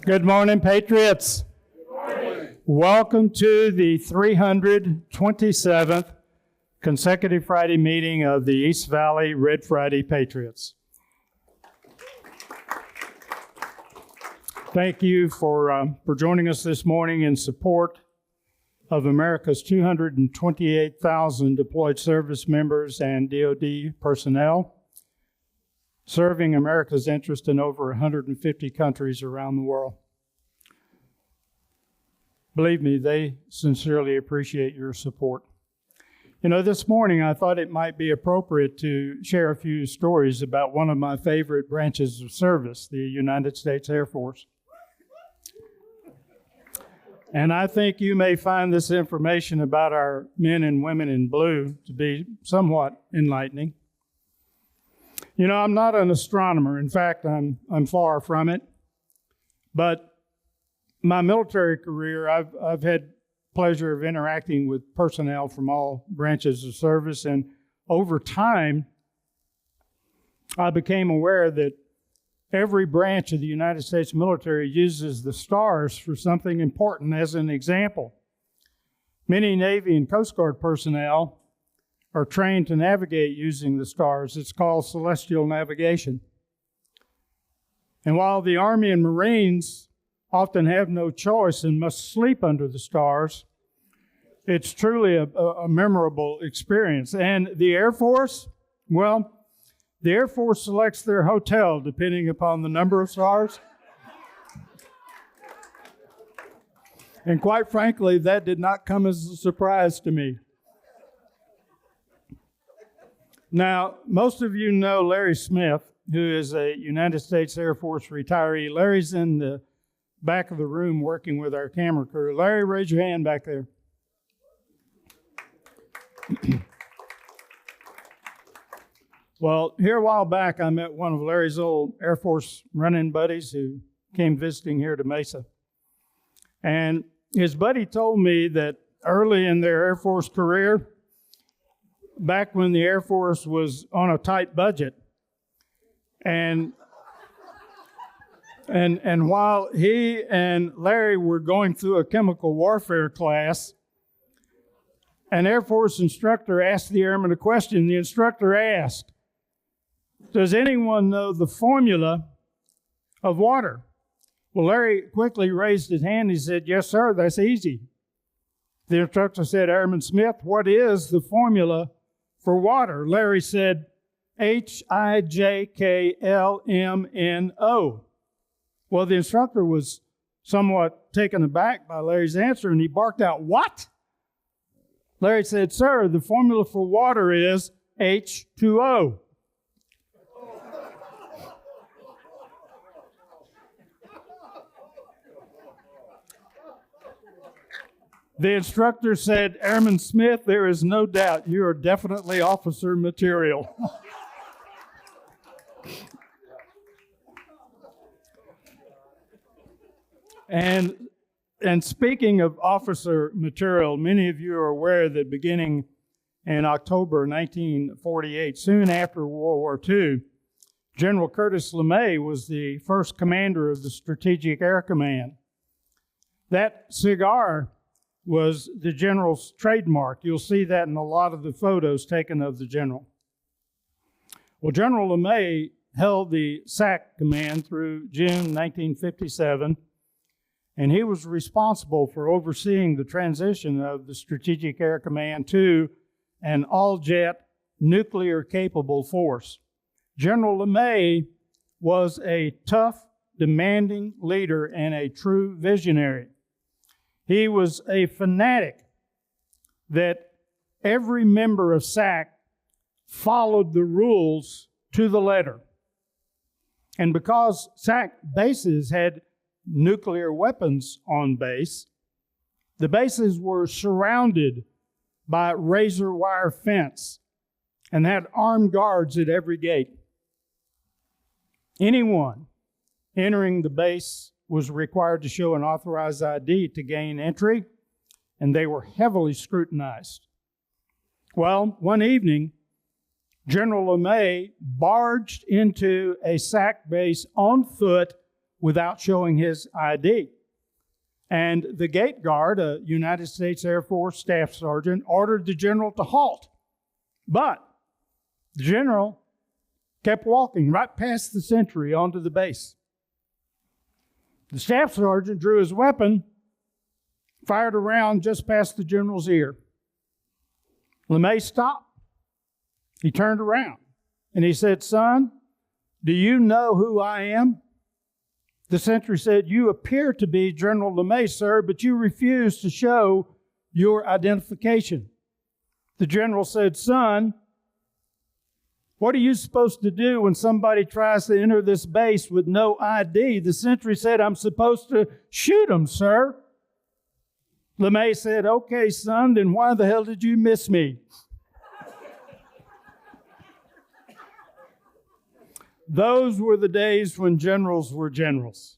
Good morning, Patriots. Good morning. Welcome to the 327th consecutive Friday meeting of the East Valley Red Friday Patriots. Thank you for joining us this morning in support of America's 228,000 deployed service members and DoD personnel, serving America's interest in over 150 countries around the world. Believe me, they sincerely appreciate your support. You know, this morning I thought it might be appropriate to share a few stories about one of my favorite branches of service, the United States Air Force. And I think you may find this information about our men and women in blue to be somewhat enlightening. You know, I'm not an astronomer. In fact, I'm far from it. But my military career, I've had pleasure of interacting with personnel from all branches of service, and over time, I became aware that every branch of the United States military uses the stars for something important. As an example, many Navy and Coast Guard personnel are trained to navigate using the stars. It's called celestial navigation. And while the Army and Marines often have no choice and must sleep under the stars, it's truly a memorable experience. And the Air Force, well, the Air Force selects their hotel depending upon the number of stars. And quite frankly, that did not come as a surprise to me. Now, most of you know Larry Smith, who is a United States Air Force retiree. Larry's in the back of the room working with our camera crew. Larry, raise your hand back there. Well, here a while back, I met one of Larry's old Air Force run-in buddies who came visiting here to Mesa. And his buddy told me that early in their Air Force career, back when the Air Force was on a tight budget, and while he and Larry were going through a chemical warfare class, an Air Force instructor asked the airman a question. The instructor asked, "Does anyone know the formula of water?" Well, Larry quickly raised his hand. He said, "Yes, sir, that's easy." The instructor said, "Airman Smith, what is the formula for water?" Larry said, HIJKLMNO. Well, the instructor was somewhat taken aback by Larry's answer, and he barked out, "What?" Larry said, "Sir, the formula for water is H2O. The instructor said, "Airman Smith, there is no doubt you are definitely officer material." And speaking of officer material, many of you are aware that beginning in October 1948, soon after World War II, General Curtis LeMay was the first commander of the Strategic Air Command. That cigar was the general's trademark. You'll see that in a lot of the photos taken of the general. Well, General LeMay held the SAC command through June 1957, and he was responsible for overseeing the transition of the Strategic Air Command to an all-jet, nuclear-capable force. General LeMay was a tough, demanding leader and a true visionary. He was a fanatic that every member of SAC followed the rules to the letter. And because SAC bases had nuclear weapons on base, the bases were surrounded by razor wire fence and had armed guards at every gate. Anyone entering the base was required to show an authorized ID to gain entry, and they were heavily scrutinized. Well, one evening, General LeMay barged into a SAC base on foot without showing his ID. And the gate guard, a United States Air Force staff sergeant, ordered the general to halt. But the general kept walking right past the sentry onto the base. The staff sergeant drew his weapon, fired a round just past the general's ear. LeMay stopped. He turned around and he said, "Son, do you know who I am?" The sentry said, "You appear to be General LeMay, sir, but you refuse to show your identification." The general said, "Son, what are you supposed to do when somebody tries to enter this base with no ID?" The sentry said, "I'm supposed to shoot him, sir." LeMay said, "Okay, son, then why the hell did you miss me?" Those were the days when generals were generals.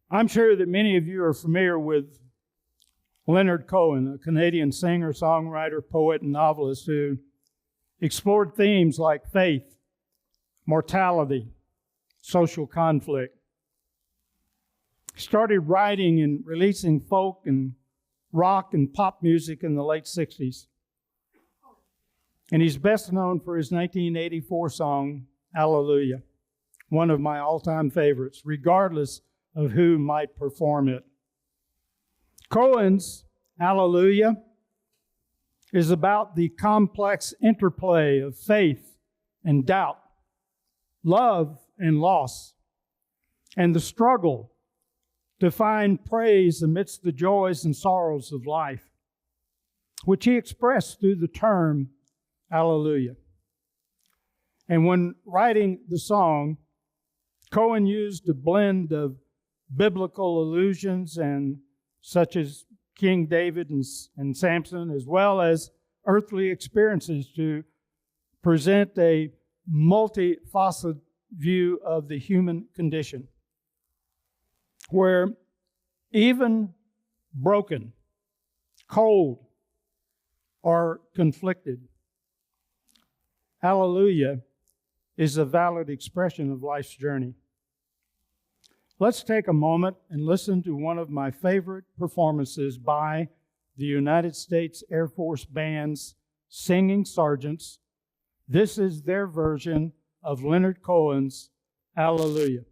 I'm sure that many of you are familiar with Leonard Cohen, a Canadian singer, songwriter, poet, and novelist who explored themes like faith, mortality, social conflict. He started writing and releasing folk and rock and pop music in the late 60s. And he's best known for his 1984 song, Hallelujah, one of my all-time favorites, regardless of who might perform it. Cohen's Hallelujah is about the complex interplay of faith and doubt, love and loss, and the struggle to find praise amidst the joys and sorrows of life, which he expressed through the term Hallelujah. And when writing the song, Cohen used a blend of biblical allusions and such as King David and Samson, as well as earthly experiences to present a multifaceted view of the human condition, where even broken, cold, or conflicted, Hallelujah is a valid expression of life's journey. Let's take a moment and listen to one of my favorite performances by the United States Air Force Band's singing sergeants. This is their version of Leonard Cohen's Hallelujah.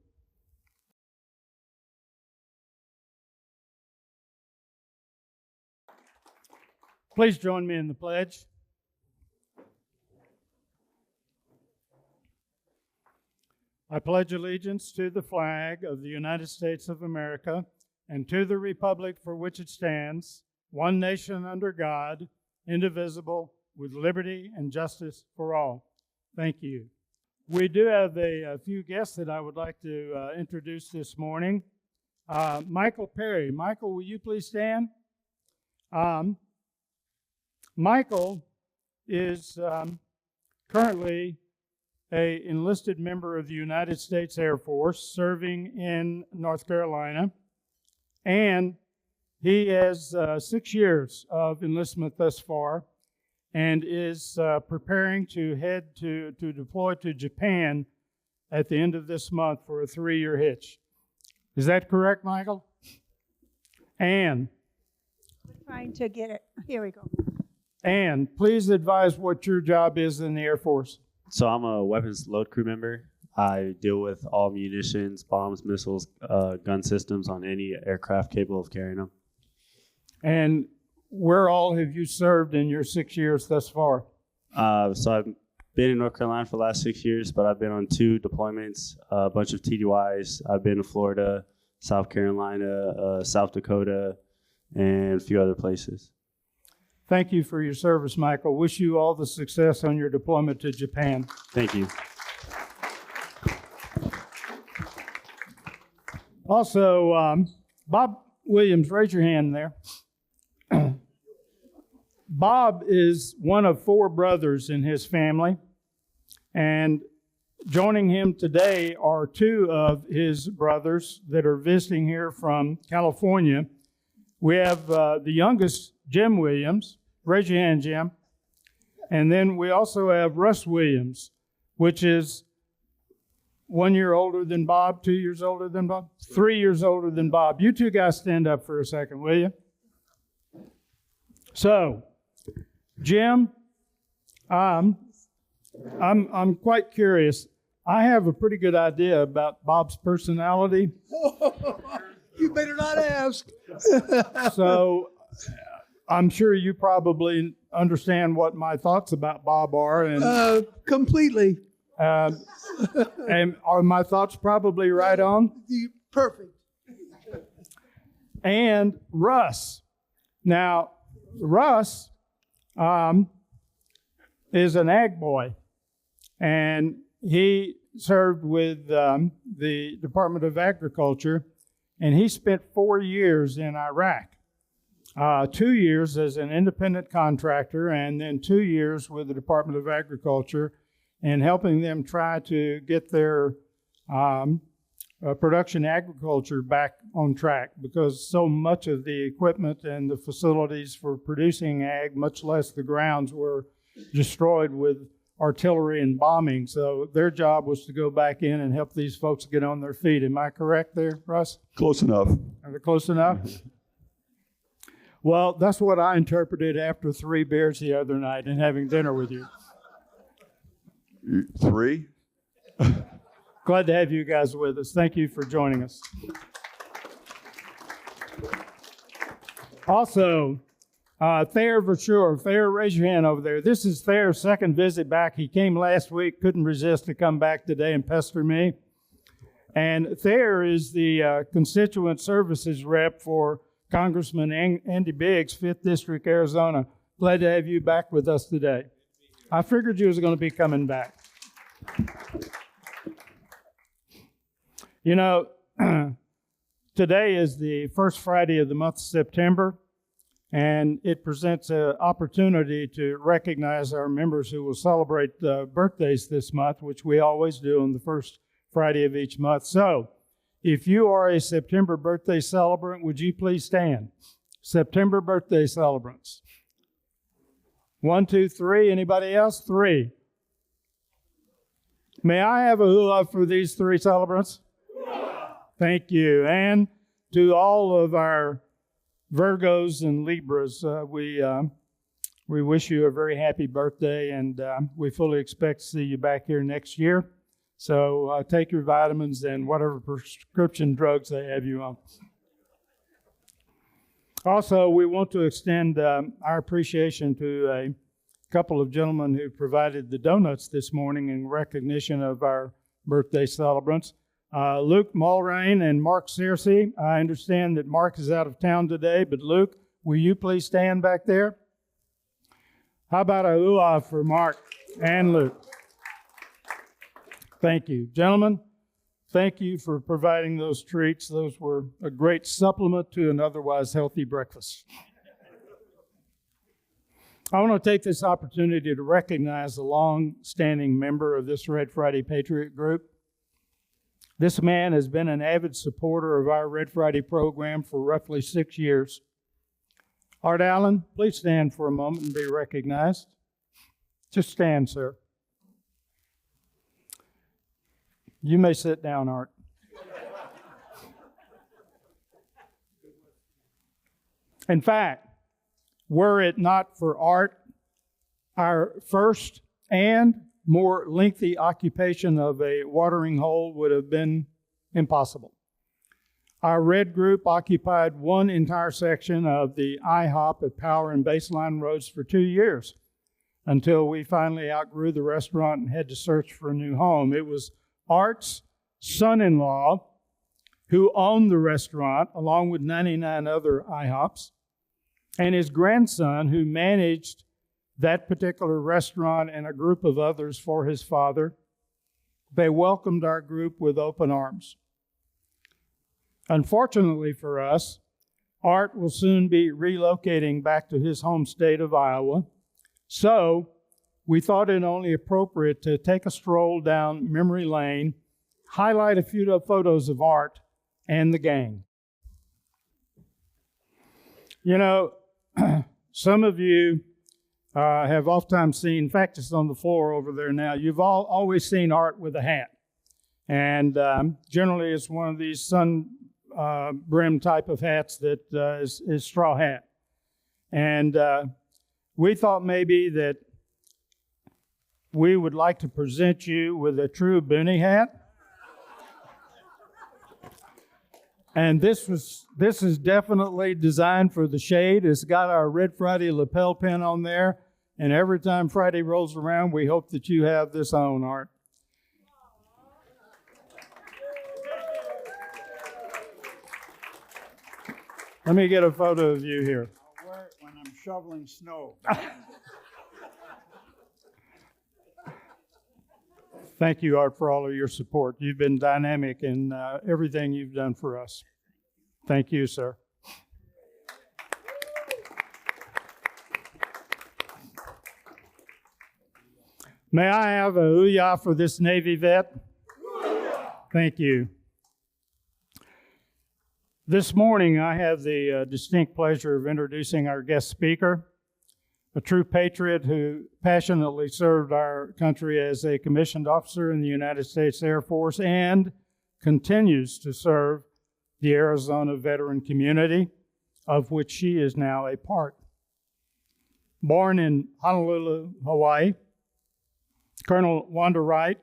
Please join me in the pledge. I pledge allegiance to the flag of the United States of America and to the republic for which it stands, one nation under God, indivisible, with liberty and justice for all. Thank you. We do have a few guests that I would like to introduce this morning. Michael Perry. Michael, will you please stand? Michael is currently an enlisted member of the United States Air Force serving in North Carolina. And he has 6 years of enlistment thus far and is preparing to head to deploy to Japan at the end of this month for a 3-year hitch. Is that correct, Michael? And we're trying to get it. Here we go. And please advise what your job is in the Air Force. So I'm a weapons load crew member. I deal with all munitions, bombs, missiles, gun systems on any aircraft capable of carrying them. And where all have you served in your 6 years thus far? So I've been in North Carolina for the last 6 years, but I've been on 2 deployments, a bunch of TDYs. I've been to Florida, South Carolina, South Dakota, and a few other places. Thank you for your service, Michael. Wish you all the success on your deployment to Japan. Thank you. Also, Bob Williams, raise your hand there. Bob is one of 4 brothers in his family, and joining him today are 2 of his brothers that are visiting here from California. We have the youngest, Jim Williams. Raise your hand, Jim. And then we also have Russ Williams, which is 1 year older than Bob, 2 years older than Bob, 3 years older than Bob. You two guys stand up for a second, will you? So, Jim, I'm quite curious. I have a pretty good idea about Bob's personality. You better not ask. So I'm sure you probably understand what my thoughts about Bob are. And, Completely. and are my thoughts probably right on? Perfect. And Russ. Now, Russ is an ag boy, and he served with the Department of Agriculture, and he spent 4 years in Iraq. 2 years as an independent contractor, and then 2 years with the Department of Agriculture, and helping them try to get their production agriculture back on track, because so much of the equipment and the facilities for producing ag, much less the grounds, were destroyed with artillery and bombing. So their job was to go back in and help these folks get on their feet. Am I correct there, Russ? Close enough. Are they close enough? Well, that's what I interpreted after 3 beers the other night and having dinner with you. 3? Glad to have you guys with us. Thank you for joining us. Also, Thayer Versure. Thayer, raise your hand over there. This is Thayer's second visit back. He came last week, couldn't resist to come back today and pester me. And Thayer is the constituent services rep for Congressman Andy Biggs, 5th District, Arizona. Glad to have you back with us today. I figured you was going to be coming back. You know, today is the first Friday of the month of September, and it presents an opportunity to recognize our members who will celebrate birthdays this month, which we always do on the first Friday of each month. So, if you are a September birthday celebrant, would you please stand? September birthday celebrants. 1, 2, 3. Anybody else? 3. May I have a hula for these 3 celebrants? Thank you. And to all of our Virgos and Libras, we wish you a very happy birthday, and we fully expect to see you back here next year. So take your vitamins and whatever prescription drugs they have you on. Also, we want to extend our appreciation to a couple of gentlemen who provided the donuts this morning in recognition of our birthday celebrants. Luke Mulrain and Mark Searcy. I understand that Mark is out of town today, but Luke, will you please stand back there? How about a hoo-ah for Mark and Luke? Thank you. Gentlemen, thank you for providing those treats. Those were a great supplement to an otherwise healthy breakfast. I want to take this opportunity to recognize a long-standing member of this Red Friday Patriot Group. This man has been an avid supporter of our Red Friday program for roughly 6 years. Art Allen, please stand for a moment and be recognized. Just stand, sir. You may sit down, Art. In fact, were it not for Art, our first and more lengthy occupation of a watering hole would have been impossible. Our Red group occupied one entire section of the IHOP at Power and Baseline Roads for 2 years until we finally outgrew the restaurant and had to search for a new home. It was Art's son-in-law who owned the restaurant along with 99 other IHOPs, and his grandson who managed that particular restaurant and a group of others for his father. They welcomed our group with open arms. Unfortunately for us, Art will soon be relocating back to his home state of Iowa. So we thought it only appropriate to take a stroll down memory lane, highlight a few photos of Art and the gang. You know, some of you have oftentimes seen, in fact, it's on the floor over there now, you've always seen Art with a hat. And generally it's one of these sun brim type of hats that is straw hat. And we thought maybe that we would like to present you with a true boonie hat. And this is definitely designed for the shade. It's got our Red Friday lapel pin on there. And every time Friday rolls around, we hope that you have this on, Art. Let me get a photo of you here. I'll wear it when I'm shoveling snow. Thank you, Art, for all of your support. You've been dynamic in everything you've done for us. Thank you, sir. May I have a hoo-yah for this Navy vet? Thank you. This morning, I have the distinct pleasure of introducing our guest speaker, a true patriot who passionately served our country as a commissioned officer in the United States Air Force and continues to serve the Arizona veteran community, of which she is now a part. Born in Honolulu, Hawaii, Colonel Wanda Wright,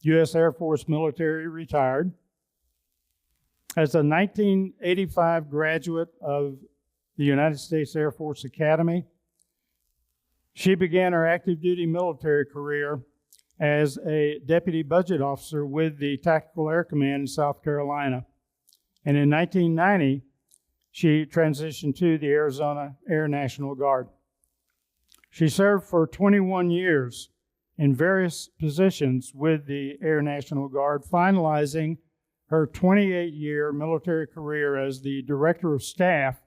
U.S. Air Force military, retired. As a 1985 graduate of the United States Air Force Academy, she began her active duty military career as a deputy budget officer with the Tactical Air Command in South Carolina. And in 1990, she transitioned to the Arizona Air National Guard. She served for 21 years in various positions with the Air National Guard, finalizing her 28-year military career as the Director of Staff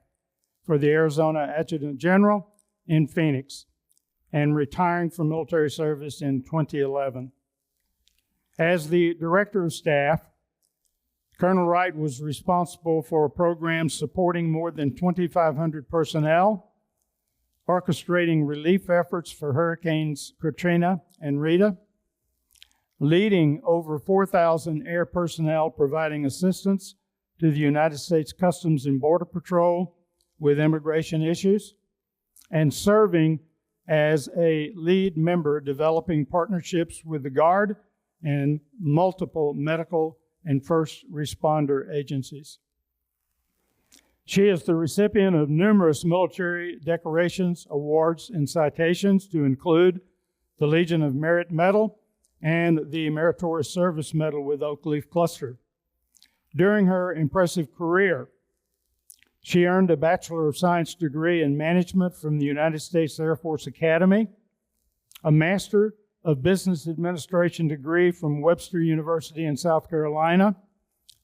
for the Arizona Adjutant General in Phoenix, and retiring from military service in 2011. As the Director of Staff, Colonel Wright was responsible for a program supporting more than 2,500 personnel, orchestrating relief efforts for Hurricanes Katrina and Rita, leading over 4,000 air personnel providing assistance to the United States Customs and Border Patrol with immigration issues, and serving as a lead member developing partnerships with the Guard and multiple medical and first responder agencies. She is the recipient of numerous military decorations, awards, and citations to include the Legion of Merit Medal and the Meritorious Service Medal with Oak Leaf Cluster. During her impressive career, she earned a Bachelor of Science degree in Management from the United States Air Force Academy, a Master of Business Administration degree from Webster University in South Carolina,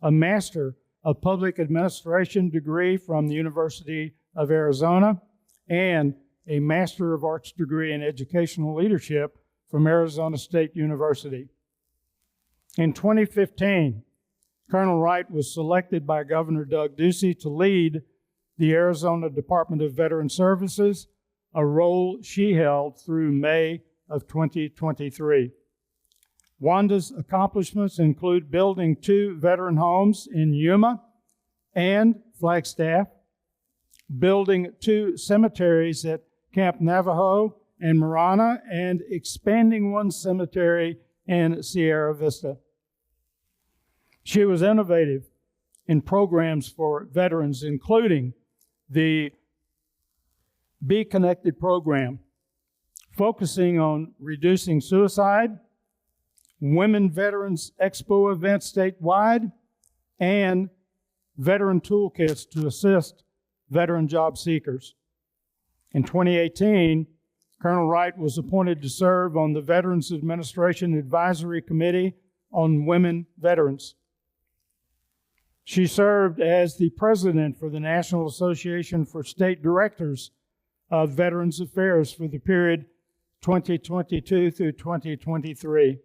a Master of Public Administration degree from the University of Arizona, and a Master of Arts degree in Educational Leadership from Arizona State University. In 2015, Colonel Wright was selected by Governor Doug Ducey to lead the Arizona Department of Veteran Services, a role she held through May of 2023. Wanda's accomplishments include building 2 veteran homes in Yuma and Flagstaff, building 2 cemeteries at Camp Navajo and Marana, and expanding 1 cemetery in Sierra Vista. She was innovative in programs for veterans, including the Be Connected program, focusing on reducing suicide, Women Veterans Expo events statewide, and veteran toolkits to assist veteran job seekers. In 2018, Colonel Wright was appointed to serve on the Veterans Administration Advisory Committee on Women Veterans. She served as the president for the National Association for State Directors of Veterans Affairs for the period 2022 through 2023.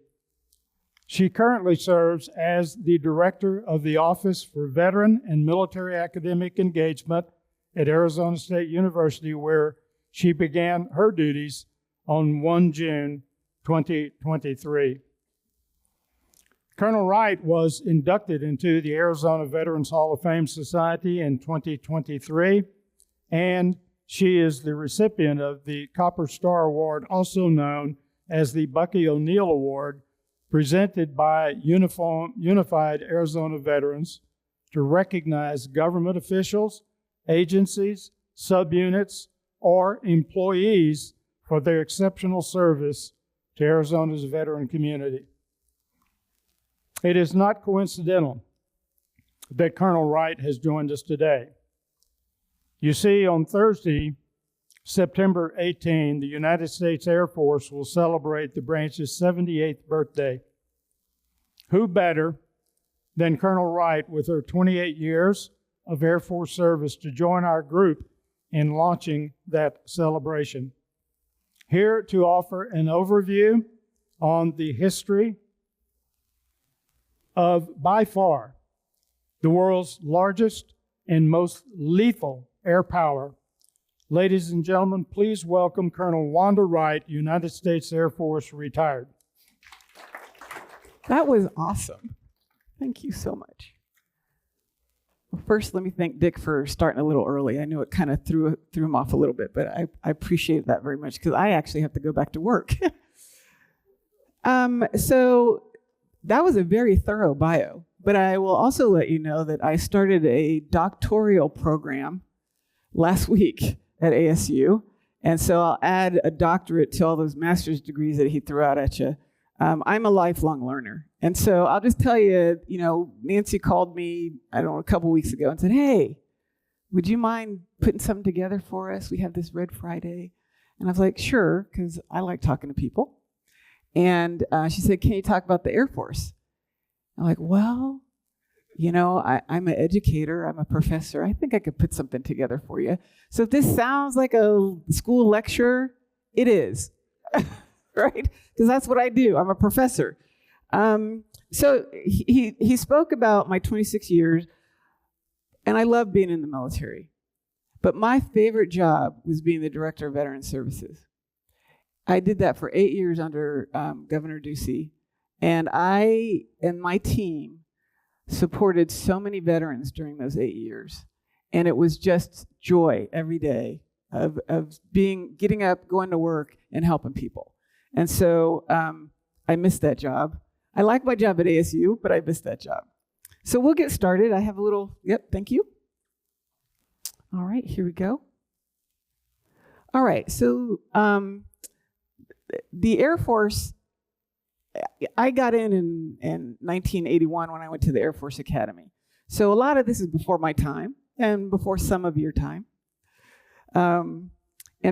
She currently serves as the director of the Office for Veteran and Military Academic Engagement at Arizona State University, where she began her duties on 1 June 2023. Colonel Wright was inducted into the Arizona Veterans Hall of Fame Society in 2023, and she is the recipient of the Copper Star Award, also known as the Bucky O'Neill Award, presented by Unified Arizona Veterans to recognize government officials, agencies, subunits, or employees for their exceptional service to Arizona's veteran community. It is not coincidental that Colonel Wright has joined us today. You see, on Thursday, September 18, the United States Air Force will celebrate the branch's 78th birthday. Who better than Colonel Wright, with her 28 years of Air Force service, to join our group in launching that celebration? Here to offer an overview on the history of, by far, the world's largest and most lethal air power. Ladies and gentlemen, please welcome Colonel Wanda Wright, United States Air Force, retired. That was awesome. Thank you so much. Well, first, let me thank Dick for starting a little early. I know it kind of threw him off a little bit, but I appreciate that very much because I actually have to go back to work. So that was a very thorough bio, but I will also let you know that I started a doctoral program last week at ASU, and so I'll add a doctorate to all those master's degrees that he threw out at you. I'm a lifelong learner, and so I'll just tell you, Nancy called me, I don't know, a couple weeks ago and said, hey, would you mind putting something together for us? We have this Red Friday. And I was like, sure, because I like talking to people. And she said, can you talk about the Air Force? I'm like, well, I'm an educator. I'm a professor. I think I could put something together for you. So if this sounds like a school lecture, it is, right? Because that's what I do. I'm a professor. So he spoke about my 26 years, and I love being in the military. But my favorite job was being the Director of Veteran Services. I did that for 8 years under Governor Ducey, and I and my team supported so many veterans during those 8 years. And it was just joy every day of getting up, going to work, and helping people. And so I missed that job. I like my job at ASU, but I missed that job. So we'll get started. I have a little, thank you. All right, here we go. All right, so the Air Force, I got in 1981 when I went to the Air Force Academy. So a lot of this is before my time and before some of your time. And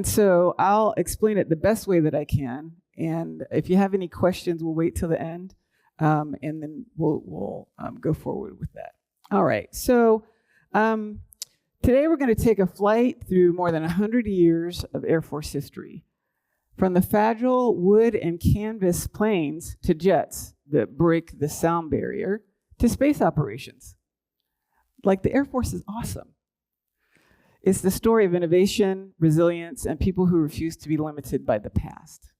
so I'll explain it the best way that I can. And if you have any questions, we'll wait till the end, and then we'll go forward with that. All right, so today we're going to take a flight through more than 100 years of Air Force history. From the fragile wood and canvas planes to jets that break the sound barrier to space operations. Like, the Air Force is awesome. It's the story of innovation, resilience, and people who refuse to be limited by the past.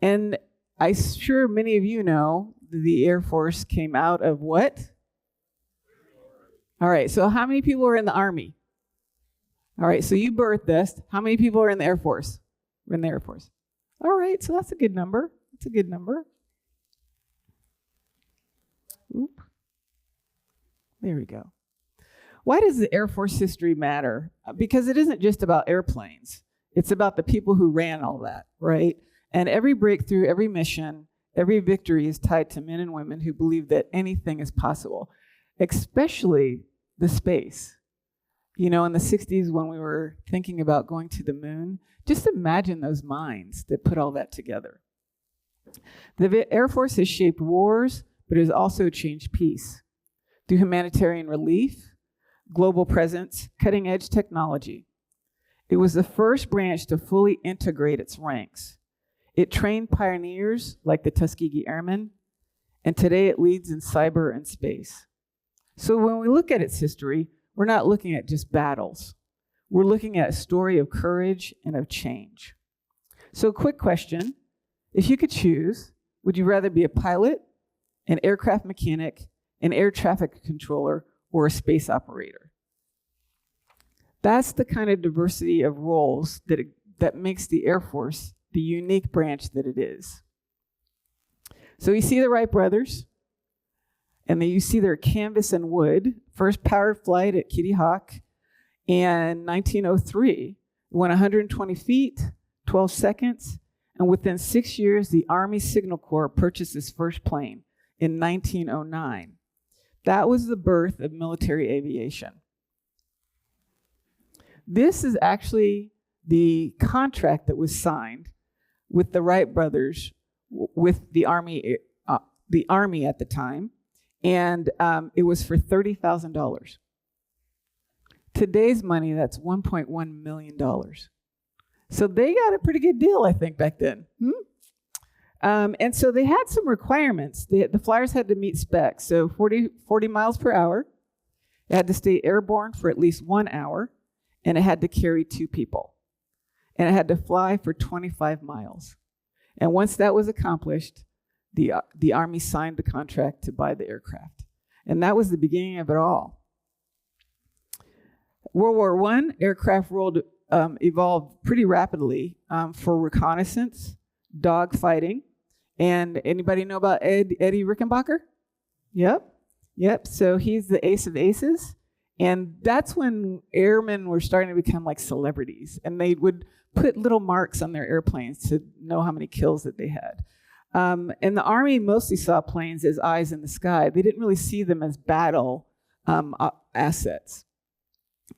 And I'm sure many of you know the Air Force came out of what? All right, so how many people are in the Army? All right, so you birthed us. How many people are in the Air Force? We're in the Air Force. All right, so that's a good number. That's a good number. Oop. There we go. Why does the Air Force history matter? Because it isn't just about airplanes. It's about the people who ran all that, right? And every breakthrough, every mission, every victory is tied to men and women who believe that anything is possible, especially the space. In the 60s when we were thinking about going to the moon, just imagine those minds that put all that together. The Air Force has shaped wars, but it has also changed peace through humanitarian relief, global presence, cutting-edge technology. It was the first branch to fully integrate its ranks. It trained pioneers like the Tuskegee Airmen, and today it leads in cyber and space. So when we look at its history, we're not looking at just battles. We're looking at a story of courage and of change. So quick question, if you could choose, would you rather be a pilot an aircraft mechanic, an air traffic controller, or a space operator. That's the kind of diversity of roles that makes the Air Force the unique branch that it is. So you see the Wright brothers, and then you see their canvas and wood, first powered flight at Kitty Hawk in 1903. Went 120 feet, 12 seconds, and within 6 years, the Army Signal Corps purchased its first plane in 1909. That was the birth of military aviation. This is actually the contract that was signed with the Wright brothers, with the Army at the time, and it was for $30,000. Today's money, that's $1.1 million. So they got a pretty good deal, I think, back then. And so they had some requirements. The flyers had to meet specs. So 40 miles per hour. It had to stay airborne for at least 1 hour. And it had to carry 2 people. And it had to fly for 25 miles. And once that was accomplished, the Army signed the contract to buy the aircraft. And that was the beginning of it all. World War I, aircraft evolved pretty rapidly for reconnaissance, dogfighting, and anybody know about Eddie Rickenbacker? Yep. So he's the ace of aces, and that's when airmen were starting to become like celebrities, and they would put little marks on their airplanes to know how many kills that they had. And the Army mostly saw planes as eyes in the sky. They didn't really see them as battle assets.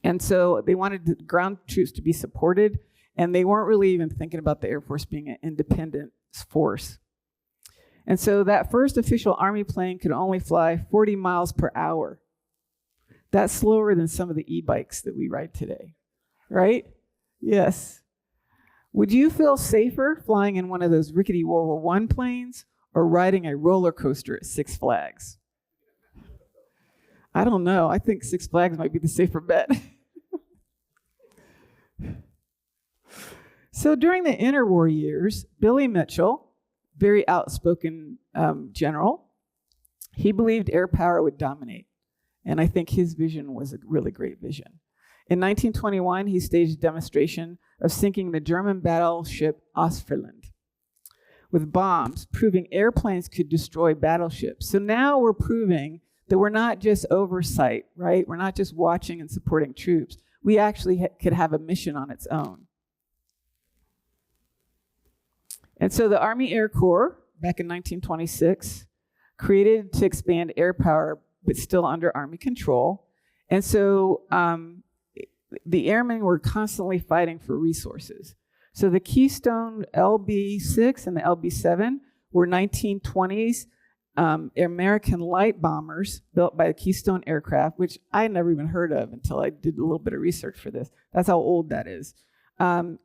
And so they wanted the ground troops to be supported, and they weren't really even thinking about the Air Force being an independent force. And so that first official Army plane could only fly 40 miles per hour. That's slower than some of the e-bikes that we ride today, right? Yes. Would you feel safer flying in one of those rickety World War I planes or riding a roller coaster at Six Flags? I don't know. I think Six Flags might be the safer bet. So during the interwar years, Billy Mitchell, very outspoken general, he believed air power would dominate. And I think his vision was a really great vision. In 1921, he staged a demonstration of sinking the German battleship Ostfriesland with bombs, proving airplanes could destroy battleships. So now we're proving that we're not just oversight, right? We're not just watching and supporting troops. We actually could have a mission on its own. And so the Army Air Corps, back in 1926, created to expand air power, but still under Army control. And so the airmen were constantly fighting for resources. So the Keystone LB-6 and the LB-7 were 1920s American light bombers built by the Keystone Aircraft, which I had never even heard of until I did a little bit of research for this. That's how old that is. And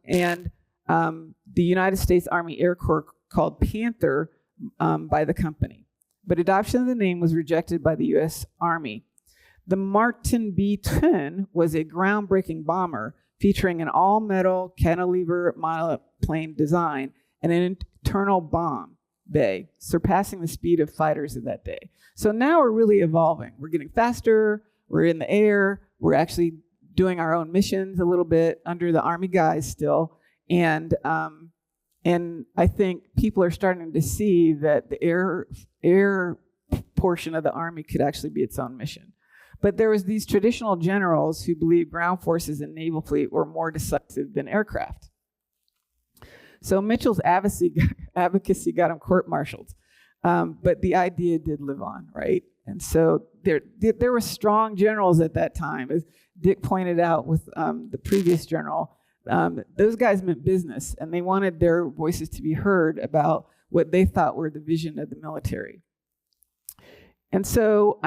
the United States Army Air Corps called Panther by the company. But adoption of the name was rejected by the U.S. Army. The Martin B-10 was a groundbreaking bomber featuring an all-metal cantilever monoplane design and an internal bomb bay, surpassing the speed of fighters of that day. So now we're really evolving. We're getting faster, we're in the air, we're actually doing our own missions a little bit under the Army guys still. And I think people are starting to see that the air portion of the Army could actually be its own mission. But there was these traditional generals who believed ground forces and naval fleet were more decisive than aircraft. So Mitchell's advocacy got him court-martialed, but the idea did live on, right? And so there were strong generals at that time, as Dick pointed out with the previous general. Those guys meant business, and they wanted their voices to be heard about what they thought were the vision of the military. And so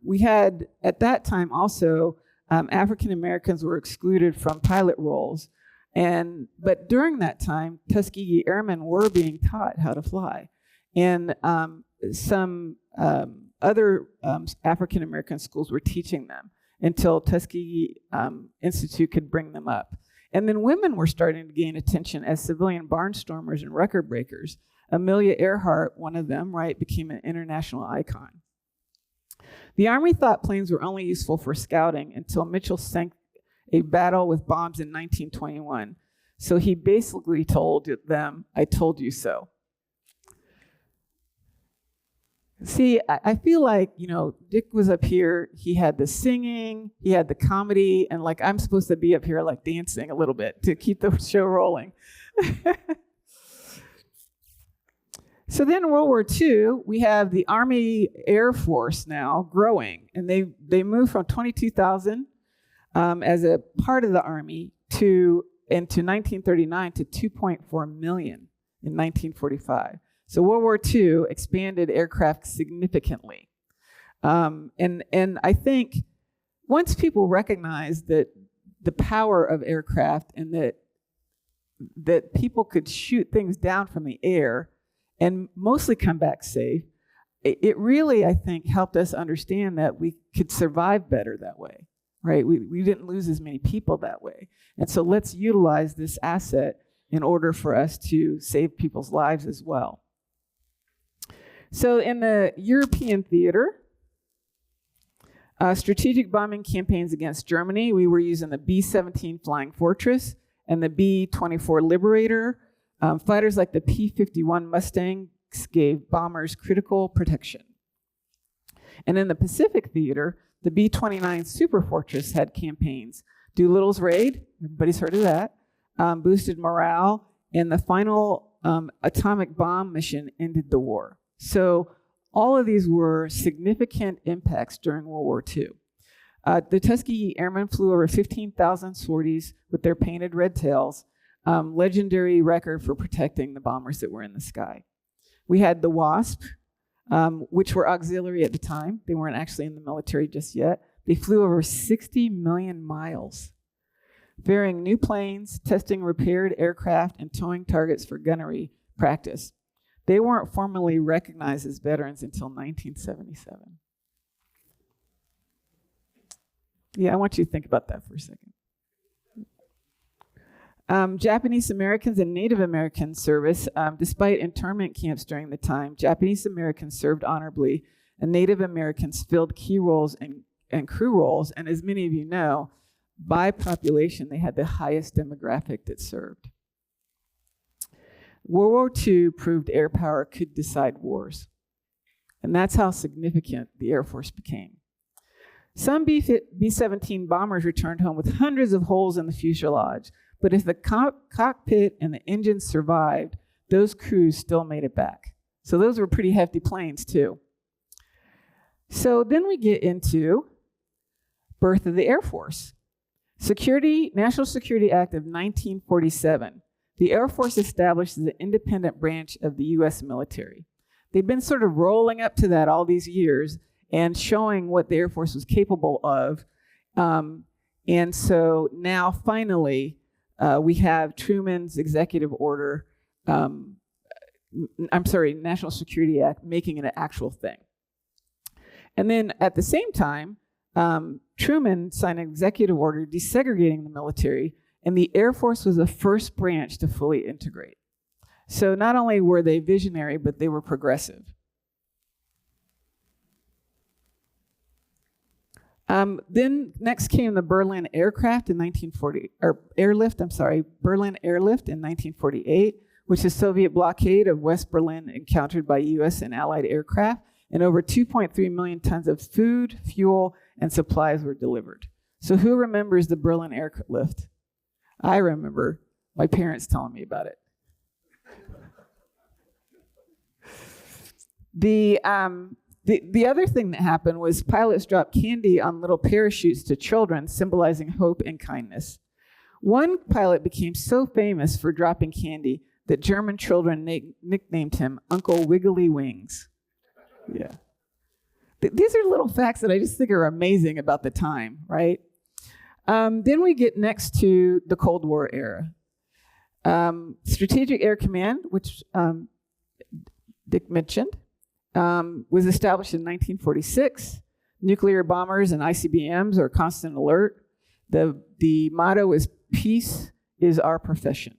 we had, at that time also, African Americans were excluded from pilot roles. But during that time, Tuskegee Airmen were being taught how to fly. And some other African American schools were teaching them until Tuskegee Institute could bring them up. And then women were starting to gain attention as civilian barnstormers and record breakers. Amelia Earhart, one of them, right, became an international icon. The Army thought planes were only useful for scouting until Mitchell sank a battle with bombs in 1921. So he basically told them, "I told you so." See, I feel like, Dick was up here, he had the singing, he had the comedy, and like I'm supposed to be up here like dancing a little bit to keep the show rolling. So then in World War II, we have the Army Air Force now growing, and they moved from 22,000 as a part of the Army into 1939 to 2.4 million in 1945. So World War II expanded aircraft significantly. And I think once people recognize that the power of aircraft and that people could shoot things down from the air and mostly come back safe, it really, I think, helped us understand that we could survive better that way, right? We didn't lose as many people that way. And so let's utilize this asset in order for us to save people's lives as well. So in the European theater, strategic bombing campaigns against Germany, we were using the B-17 Flying Fortress and the B-24 Liberator. Fighters like the P-51 Mustangs gave bombers critical protection. And in the Pacific theater, the B-29 Super Fortress had campaigns. Doolittle's Raid, everybody's heard of that, boosted morale, and the final atomic bomb mission ended the war. So all of these were significant impacts during World War II. The Tuskegee Airmen flew over 15,000 sorties with their painted red tails, legendary record for protecting the bombers that were in the sky. We had the Wasp, which were auxiliary at the time. They weren't actually in the military just yet. They flew over 60 million miles, ferrying new planes, testing repaired aircraft, and towing targets for gunnery practice. They weren't formally recognized as veterans until 1977. Yeah, I want you to think about that for a second. Japanese Americans and Native American service, despite internment camps during the time, Japanese Americans served honorably, and Native Americans filled key roles and crew roles. And as many of you know, by population, they had the highest demographic that served. World War II proved air power could decide wars. And that's how significant the Air Force became. Some B-17 bombers returned home with hundreds of holes in the fuselage. But if the cockpit and the engine survived, those crews still made it back. So those were pretty hefty planes too. So then we get into birth of the Air Force. National Security Act of 1947. The Air Force established as an independent branch of the U.S. military. They'd been sort of rolling up to that all these years and showing what the Air Force was capable of. And so now finally, we have Truman's executive order, National Security Act, making it an actual thing. And then at the same time, Truman signed an executive order desegregating the military, and the Air Force was the first branch to fully integrate. So not only were they visionary, but they were progressive. Then next came the Berlin Airlift in 1948, which is Soviet blockade of West Berlin encountered by US and Allied aircraft, and over 2.3 million tons of food, fuel, and supplies were delivered. So who remembers the Berlin Airlift? I remember my parents telling me about it. The other thing that happened was pilots dropped candy on little parachutes to children, symbolizing hope and kindness. One pilot became so famous for dropping candy that German children nicknamed him Uncle Wiggly Wings. Yeah. These are little facts that I just think are amazing about the time, right? Then we get next to the Cold War era. Strategic Air Command, which Dick mentioned, was established in 1946. Nuclear bombers and ICBMs are constant alert. The motto is peace is our profession.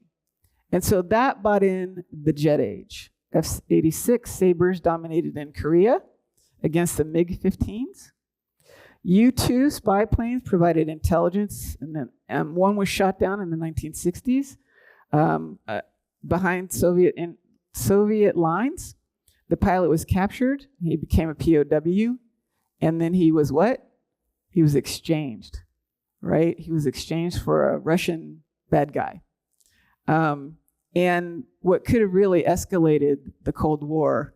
And so that brought in the jet age. F-86 Sabres dominated in Korea against the MiG-15s. U-2 spy planes provided intelligence, and then one was shot down in the 1960s behind Soviet lines. The pilot was captured. He became a POW, and then he was what? He was exchanged, right? He was exchanged for a Russian bad guy. And what could have really escalated the Cold War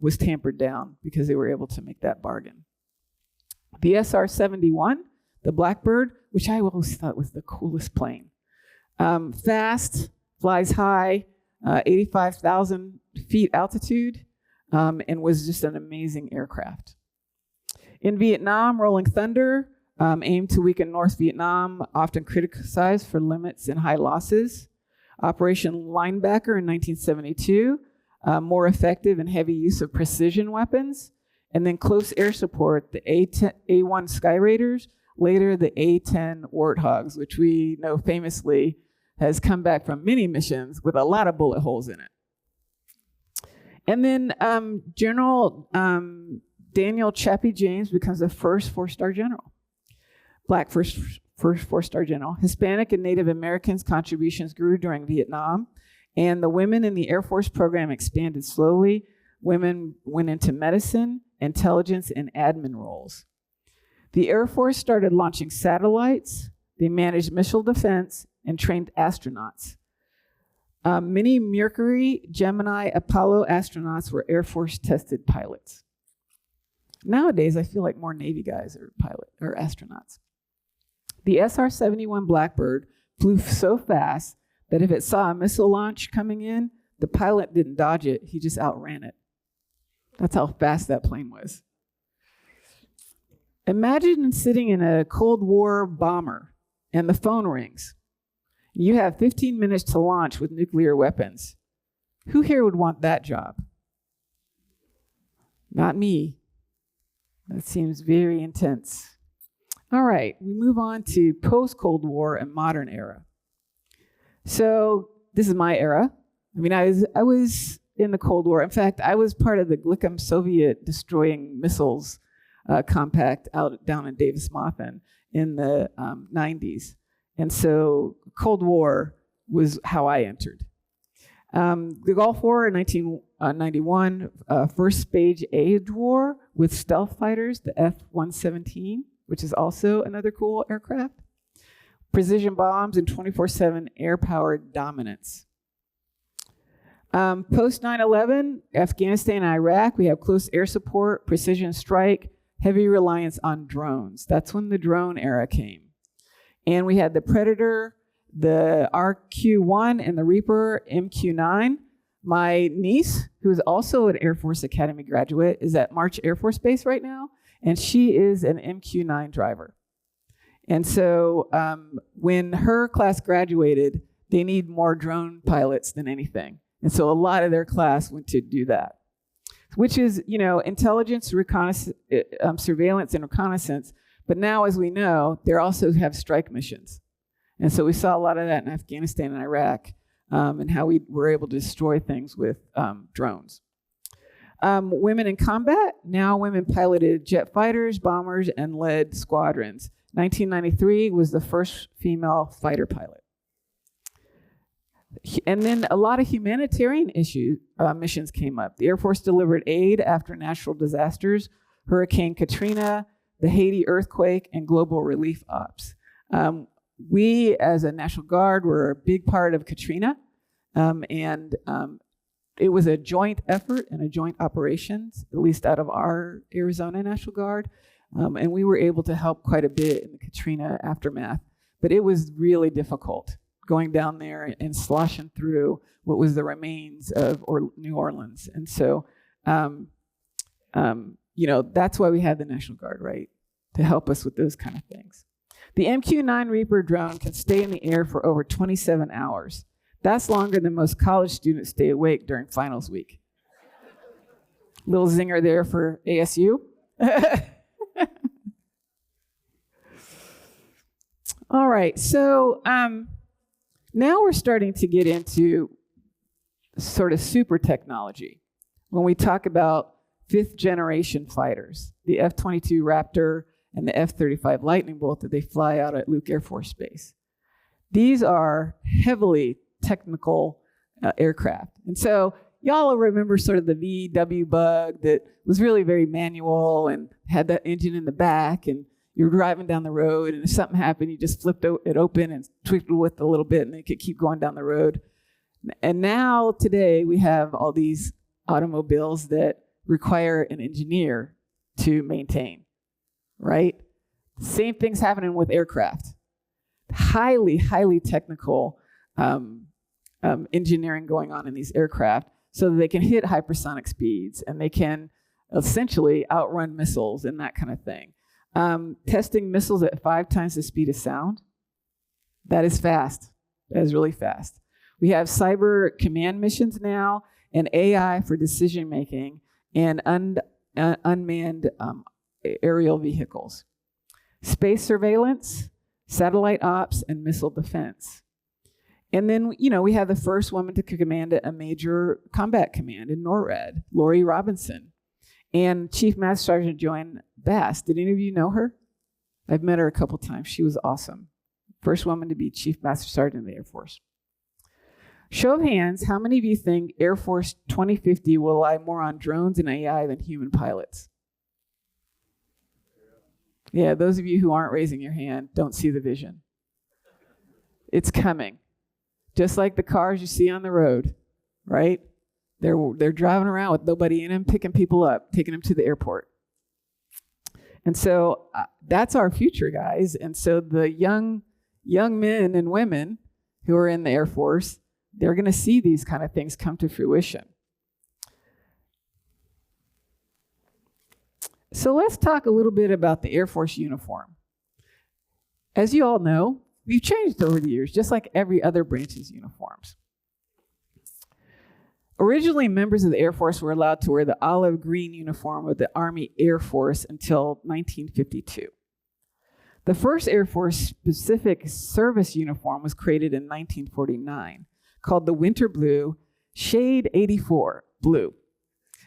was tampered down because they were able to make that bargain. The SR-71, the Blackbird, which I always thought was the coolest plane. Fast, flies high, 85,000 feet altitude, and was just an amazing aircraft. In Vietnam, Rolling Thunder aimed to weaken North Vietnam, often criticized for limits and high losses. Operation Linebacker in 1972, more effective and heavy use of precision weapons. And then close air support, the A1 Sky Raiders, later the A10 Warthogs, which we know famously has come back from many missions with a lot of bullet holes in it. And then General Daniel Chappie James becomes the first four-star general. Black first four-star general. Hispanic and Native Americans' contributions grew during Vietnam, and the women in the Air Force program expanded slowly. Women went into medicine, intelligence, and admin roles. The Air Force started launching satellites. They managed missile defense and trained astronauts. Many Mercury, Gemini, Apollo astronauts were Air Force tested pilots. Nowadays, I feel like more Navy guys are astronauts. The SR-71 Blackbird flew so fast that if it saw a missile launch coming in, the pilot didn't dodge it, he just outran it. That's how fast that plane was. Imagine sitting in a Cold War bomber and the phone rings. You have 15 minutes to launch with nuclear weapons. Who here would want that job? Not me. That seems very intense. All right, we move on to post-Cold War and modern era. So this is my era. I mean, I was in the Cold War. In fact, I was part of the Glickam Soviet destroying missiles compact down in Davis-Monthan in the 90s. And so Cold War was how I entered. The Gulf War in 1991, first stage age war with stealth fighters, the F-117, which is also another cool aircraft. Precision bombs and 24/7 air-powered dominance. Post 9/11, Afghanistan and Iraq, we have close air support, precision strike, heavy reliance on drones. That's when the drone era came. And we had the Predator, the RQ-1, and the Reaper MQ-9. My niece, who is also an Air Force Academy graduate, is at March Air Force Base right now, and she is an MQ-9 driver. And so when her class graduated, they need more drone pilots than anything. And so a lot of their class went to do that, which is, intelligence, surveillance, and reconnaissance. But now, as we know, they also have strike missions. And so we saw a lot of that in Afghanistan and Iraq, and how we were able to destroy things with drones. Women in combat, now women piloted jet fighters, bombers, and led squadrons. 1993 was the first female fighter pilot. And then a lot of humanitarian missions came up. The Air Force delivered aid after natural disasters, Hurricane Katrina, the Haiti earthquake, and global relief ops. We, as a National Guard, were a big part of Katrina, and it was a joint effort and a joint operations, at least out of our Arizona National Guard, and we were able to help quite a bit in the Katrina aftermath. But it was really difficult going down there and sloshing through what was the remains of New Orleans. And so, that's why we had the National Guard, right? To help us with those kind of things. The MQ-9 Reaper drone can stay in the air for over 27 hours. That's longer than most college students stay awake during finals week. Little zinger there for ASU. All right, so now we're starting to get into sort of super technology. When we talk about fifth generation fighters, the F-22 Raptor and the F-35 Lightning Bolt that they fly out at Luke Air Force Base. These are heavily technical aircraft. And so y'all will remember sort of the VW Bug that was really very manual and had that engine in the back, and you're driving down the road, and if something happened, you just flipped it open and twiddled with a little bit, and it could keep going down the road. And now, today, we have all these automobiles that require an engineer to maintain, right? Same thing's happening with aircraft. Highly, highly technical engineering going on in these aircraft so that they can hit hypersonic speeds and they can essentially outrun missiles and that kind of thing. Testing missiles at 5 times the speed of sound, that is fast. That is really fast. We have cyber command missions now and AI for decision making and unmanned aerial vehicles. Space surveillance, satellite ops, and missile defense. And then, we have the first woman to command a major combat command in NORAD, Lori Robinson, and Chief Master Sergeant Joanne Bass. Did any of you know her? I've met her a couple times. She was awesome. First woman to be Chief Master Sergeant in the Air Force. Show of hands, how many of you think Air Force 2050 will rely more on drones and AI than human pilots? Yeah, those of you who aren't raising your hand don't see the vision. It's coming. Just like the cars you see on the road, right? They're driving around with nobody in them, picking people up, taking them to the airport. And so that's our future, guys. And so the young men and women who are in the Air Force, they're going to see these kind of things come to fruition. So let's talk a little bit about the Air Force uniform. As you all know, we've changed over the years, just like every other branch's uniforms. Originally, members of the Air Force were allowed to wear the olive green uniform of the Army Air Force until 1952. The first Air Force specific service uniform was created in 1949, called the Winter Blue, Shade 84 Blue.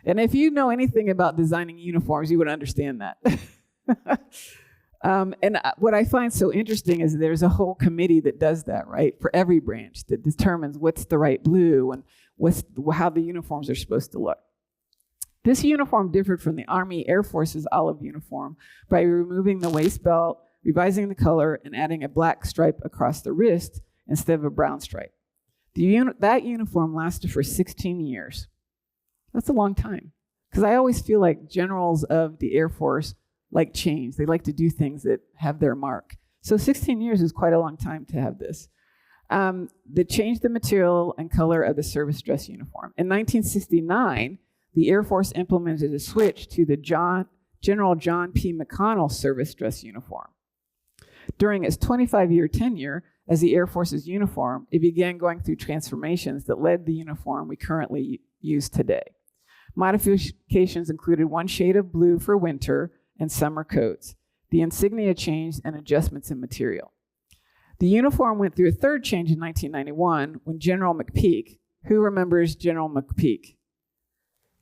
And if you know anything about designing uniforms, you would understand that. And what I find so interesting is there's a whole committee that does that, right? For every branch that determines what's the right blue and how the uniforms are supposed to look. This uniform differed from the Army Air Force's olive uniform by removing the waist belt, revising the color, and adding a black stripe across the wrist instead of a brown stripe. That uniform lasted for 16 years. That's a long time. Because I always feel like generals of the Air Force like change. They like to do things that have their mark. So 16 years is quite a long time to have this. They changed the material and color of the service dress uniform. In 1969, the Air Force implemented a switch to the General John P. McConnell service dress uniform. During its 25-year tenure as the Air Force's uniform, it began going through transformations that led the uniform we currently use today. Modifications included one shade of blue for winter and summer coats. The insignia changed and adjustments in material. The uniform went through a third change in 1991 when General McPeak, who remembers General McPeak?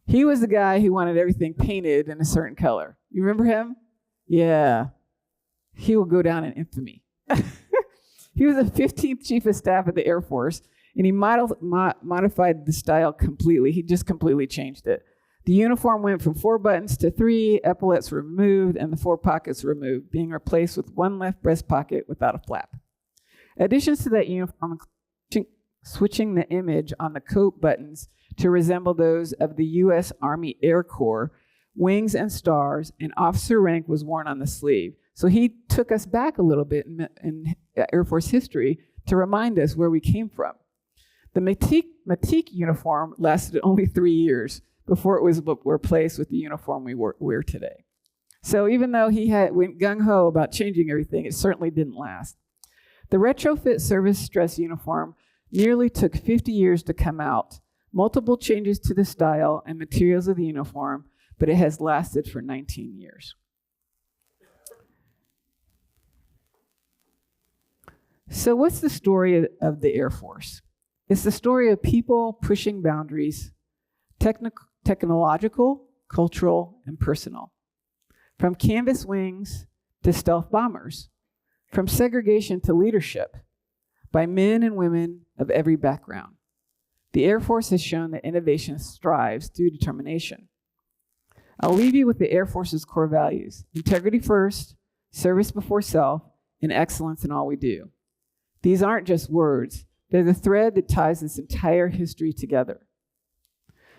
He was the guy who wanted everything painted in a certain color. You remember him? Yeah. He will go down in infamy. He was the 15th Chief of Staff of the Air Force, and he modified the style completely. He just completely changed it. The uniform went from 4 buttons to 3, epaulets were removed, and the 4 pockets were removed, being replaced with one left breast pocket without a flap. Additions to that uniform include switching the image on the coat buttons to resemble those of the U.S. Army Air Corps, wings and stars, and officer rank was worn on the sleeve. So he took us back a little bit in Air Force history to remind us where we came from. The Matique uniform lasted only 3 years before it was replaced with the uniform we wear today. So even though he went gung-ho about changing everything, it certainly didn't last. The retrofit service dress uniform nearly took 50 years to come out, multiple changes to the style and materials of the uniform, but it has lasted for 19 years. So what's the story of the Air Force? It's the story of people pushing boundaries, technological, cultural, and personal. From canvas wings to stealth bombers, from segregation to leadership, by men and women of every background. The Air Force has shown that innovation strives through determination. I'll leave you with the Air Force's core values: integrity first, service before self, and excellence in all we do. These aren't just words, they're the thread that ties this entire history together.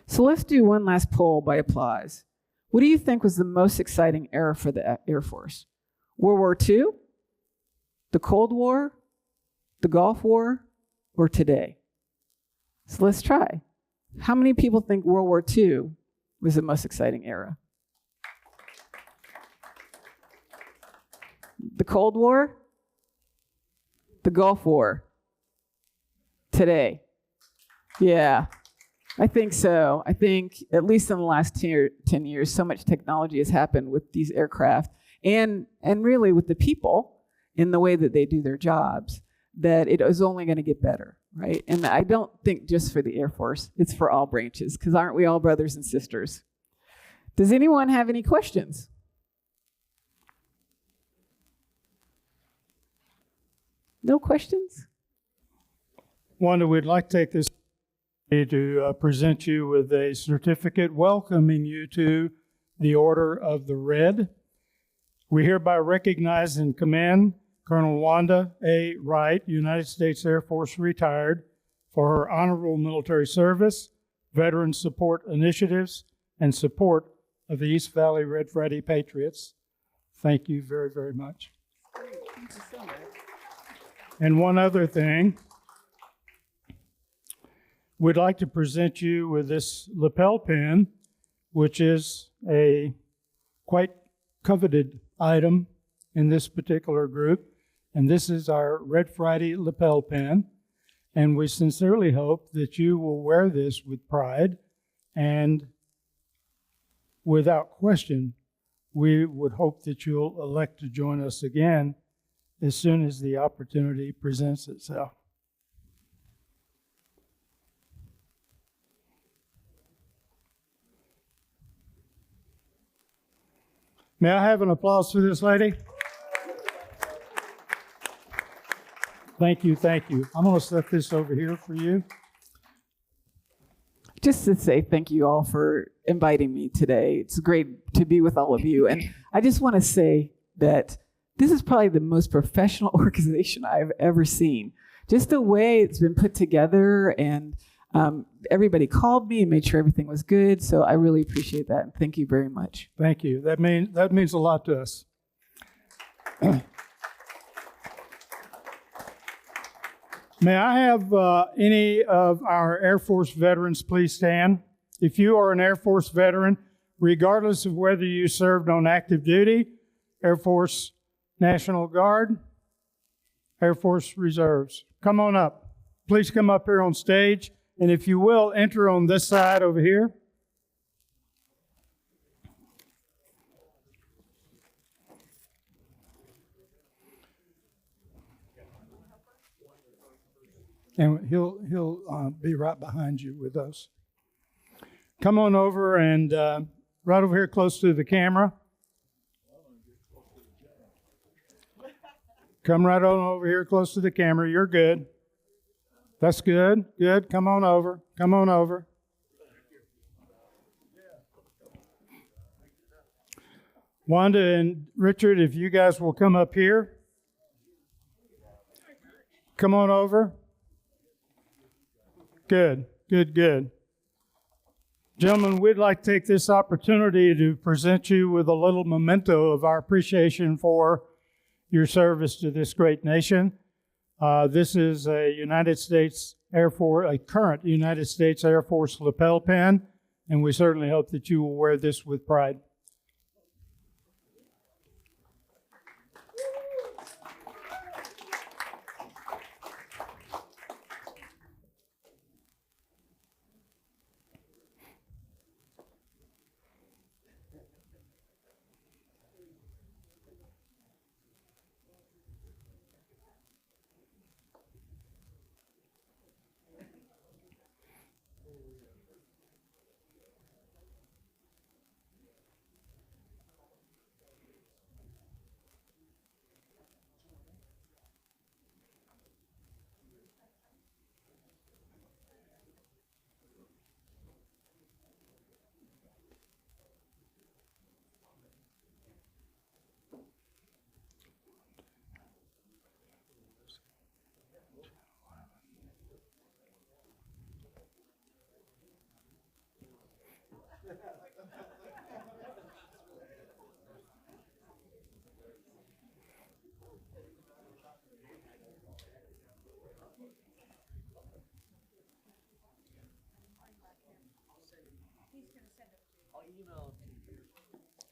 So let's do one last poll by applause. What do you think was the most exciting era for the Air Force? World War II, the Cold War, the Gulf War, or today? So let's try. How many people think World War II was the most exciting era? The Cold War, the Gulf War, today? Yeah, I think so. I think at least in the last 10 years, so much technology has happened with these aircraft and really with the people in the way that they do their jobs, that it is only going to get better, right? And I don't think just for the Air Force, it's for all branches, because aren't we all brothers and sisters? Does anyone have any questions? No questions? Wanda, we'd like to take this to present you with a certificate welcoming you to the Order of the R.E.D. We hereby recognize and commend Colonel Wanda A. Wright, United States Air Force retired, for her honorable military service, veteran support initiatives, and support of the East Valley Red Friday Patriots. Thank you very, very much. Thank you so much. And one other thing, we'd like to present you with this lapel pin, which is a quite coveted item in this particular group. And this is our Red Friday lapel pin. And we sincerely hope that you will wear this with pride. And without question, we would hope that you'll elect to join us again as soon as the opportunity presents itself. May I have an applause for this lady? Thank you, thank you. I'm going to set this over here for you. Just to say thank you all for inviting me today. It's great to be with all of you. And I just want to say that this is probably the most professional organization I've ever seen. Just the way it's been put together, and everybody called me and made sure everything was good. So I really appreciate that. And thank you very much. Thank you. That means a lot to us. May I have any of our Air Force veterans please stand? If you are an Air Force veteran, regardless of whether you served on active duty, Air Force National Guard, Air Force Reserves, come on up. Please come up here on stage. And if you will, enter on this side over here. And he'll be right behind you with us. Come on over and right over here close to the camera. Come right on over here close to the camera. You're good. That's good. Good. Come on over. Come on over. Wanda and Richard, if you guys will come up here. Come on over. Good, good, good. Gentlemen, we'd like to take this opportunity to present you with a little memento of our appreciation for your service to this great nation. This is a United States Air Force, a current United States Air Force lapel pin, and we certainly hope that you will wear this with pride.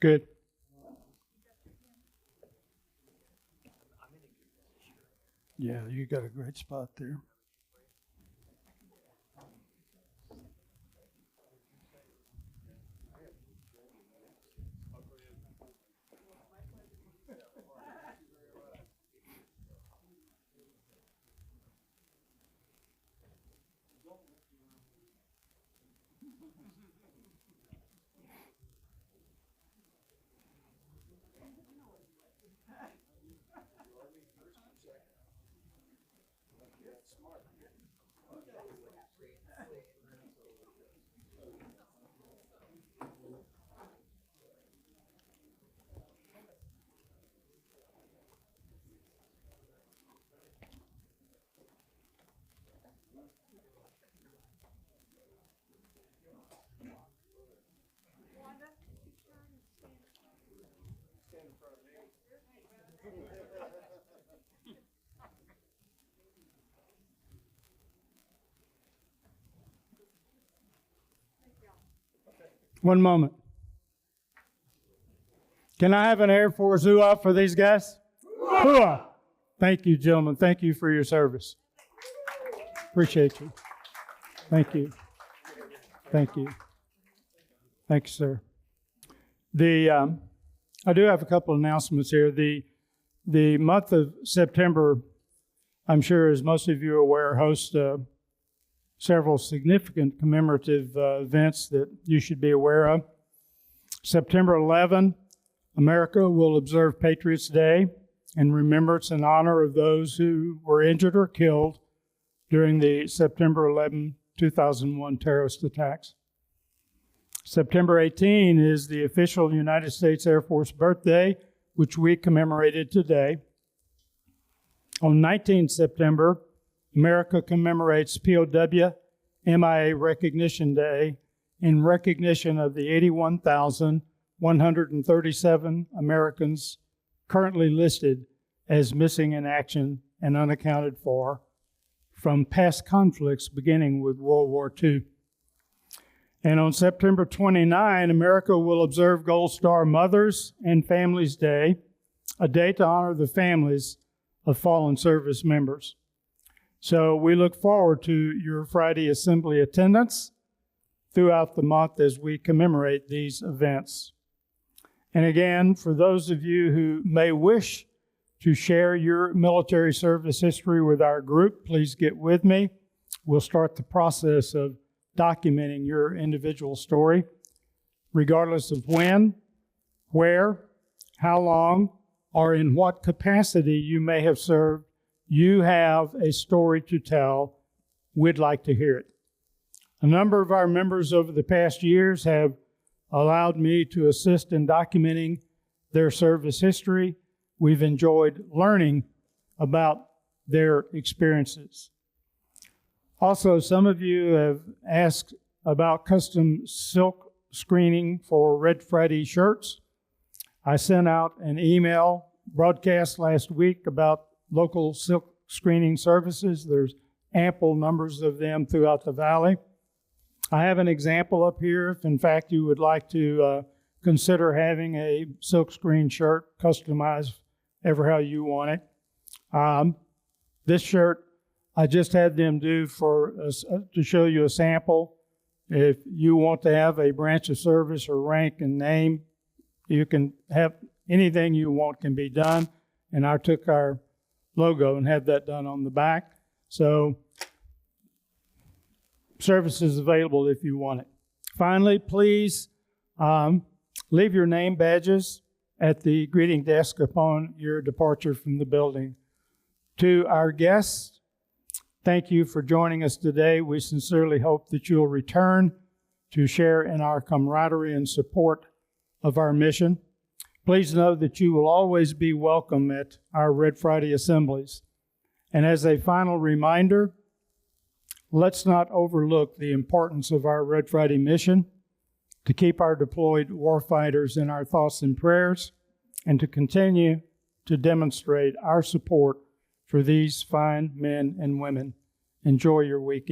Good. Yeah, you got a great spot there. One moment. Can I have an Air Force hoo-ah for these guys? Hoo-ah. Thank you, gentlemen. Thank you for your service. Appreciate you. Thank you. Thank you. Thank you, sir. I do have a couple of announcements here. The month of September, I'm sure, as most of you are aware, hosts several significant commemorative events that you should be aware of. September 11, America will observe Patriots' Day in remembrance and honor of those who were injured or killed during the September 11, 2001 terrorist attacks. September 18 is the official United States Air Force birthday, which we commemorated today. On 19 September, America commemorates POW MIA Recognition Day in recognition of the 81,137 Americans currently listed as missing in action and unaccounted for from past conflicts beginning with World War II. And on September 29, America will observe Gold Star Mothers and Families Day, a day to honor the families of fallen service members. So we look forward to your Friday Assembly attendance throughout the month as we commemorate these events. And again, for those of you who may wish to share your military service history with our group, please get with me. We'll start the process of documenting your individual story, regardless of when, where, how long, or in what capacity you may have served. You have a story to tell. We'd like to hear it. A number of our members over the past years have allowed me to assist in documenting their service history. We've enjoyed learning about their experiences. Also, some of you have asked about custom silk screening for Red Friday shirts. I sent out an email broadcast last week about local silk screening services. There's ample numbers of them throughout the valley. I have an example up here if in fact you would like to consider having a silk screen shirt customized ever how you want it. This shirt I just had them do to show you a sample. If you want to have a branch of service or rank and name, you can have anything you want can be done. And I took our logo and had that done on the back. So service is available if you want it. Finally, please leave your name badges at the greeting desk upon your departure from the building. To our guests, thank you for joining us today. We sincerely hope that you'll return to share in our camaraderie and support of our mission. Please know that you will always be welcome at our Red Friday assemblies. And as a final reminder, let's not overlook the importance of our Red Friday mission to keep our deployed warfighters in our thoughts and prayers, and to continue to demonstrate our support for these fine men and women. Enjoy your weekend.